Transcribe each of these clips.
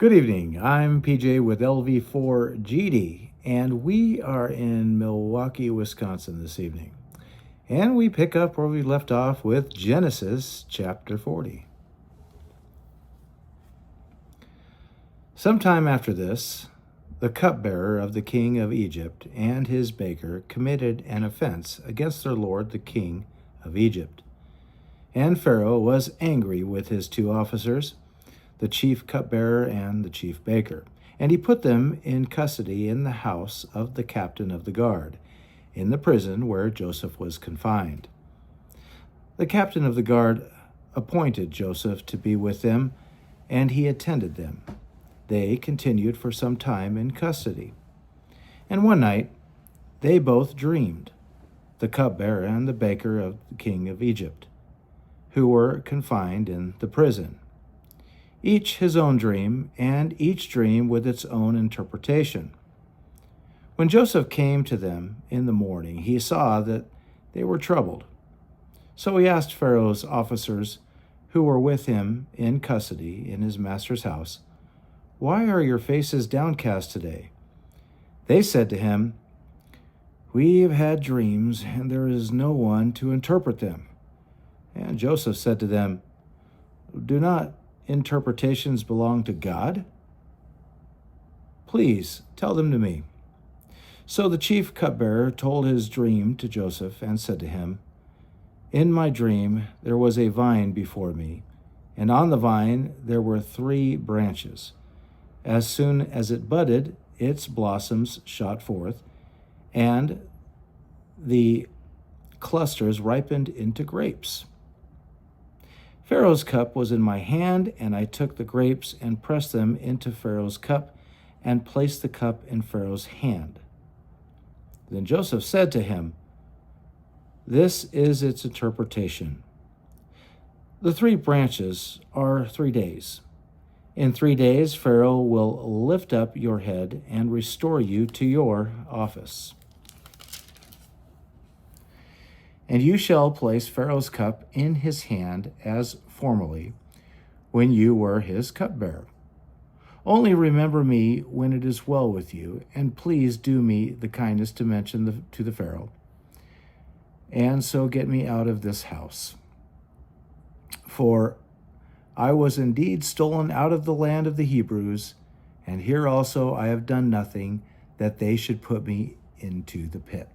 Good evening. I'm PJ with LV4GD, and we are in Milwaukee, Wisconsin this evening. And we pick up where we left off with Genesis chapter 40. Sometime after this, the cupbearer of the king of Egypt and his baker committed an offense against their lord the king of Egypt. And Pharaoh was angry with his two officers, the chief cupbearer and the chief baker, and he put them in custody in the house of the captain of the guard, in the prison where Joseph was confined. The captain of the guard appointed Joseph to be with them, and he attended them. They continued for some time in custody. And one night they both dreamed, the cupbearer and the baker of the king of Egypt, who were confined in the prison. Each his own dream, and each dream with its own interpretation. When Joseph came to them in the morning, he saw that they were troubled. So he asked Pharaoh's officers who were with him in custody in his master's house, "Why are your faces downcast today?" They said to him, "We have had dreams, and there is no one to interpret them." And Joseph said to them, "Do not interpretations belong to God? Please tell them to me." So the chief cupbearer told his dream to Joseph and said to him, "In my dream there was a vine before me, and on the vine there were 3 branches. As soon as it budded, its blossoms shot forth, and the clusters ripened into grapes. Pharaoh's cup was in my hand, and I took the grapes and pressed them into Pharaoh's cup and placed the cup in Pharaoh's hand." Then Joseph said to him, "This is its interpretation. The 3 branches are 3 days. In 3 days, Pharaoh will lift up your head and restore you to your office. And you shall place Pharaoh's cup in his hand as formerly, when you were his cupbearer. Only remember me when it is well with you, and please do me the kindness to mention to the Pharaoh, and so get me out of this house. For I was indeed stolen out of the land of the Hebrews, and here also I have done nothing that they should put me into the pit."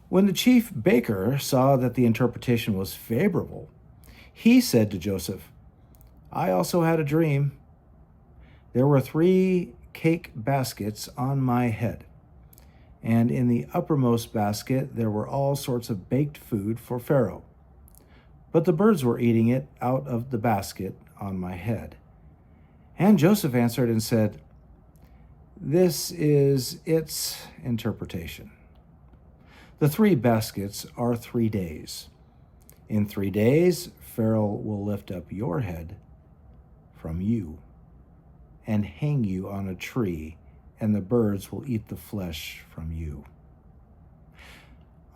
When the chief baker saw that the interpretation was favorable, he said to Joseph, "I also had a dream. There were 3 cake baskets on my head, and in the uppermost basket there were all sorts of baked food for Pharaoh. But the birds were eating it out of the basket on my head." And Joseph answered and said, "This is its interpretation. The 3 baskets are 3 days. In 3 days, Pharaoh will lift up your head from you and hang you on a tree, and the birds will eat the flesh from you."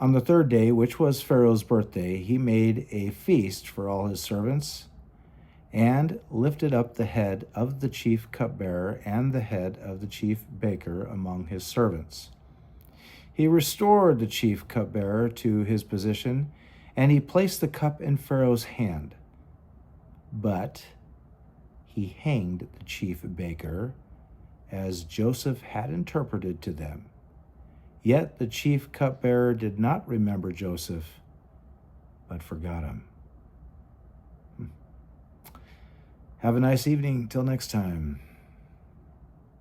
On the 3rd day, which was Pharaoh's birthday, he made a feast for all his servants and lifted up the head of the chief cupbearer and the head of the chief baker among his servants. He restored the chief cupbearer to his position, and he placed the cup in Pharaoh's hand. But he hanged the chief baker, as Joseph had interpreted to them. Yet the chief cupbearer did not remember Joseph, but forgot him. Have a nice evening. Till next time.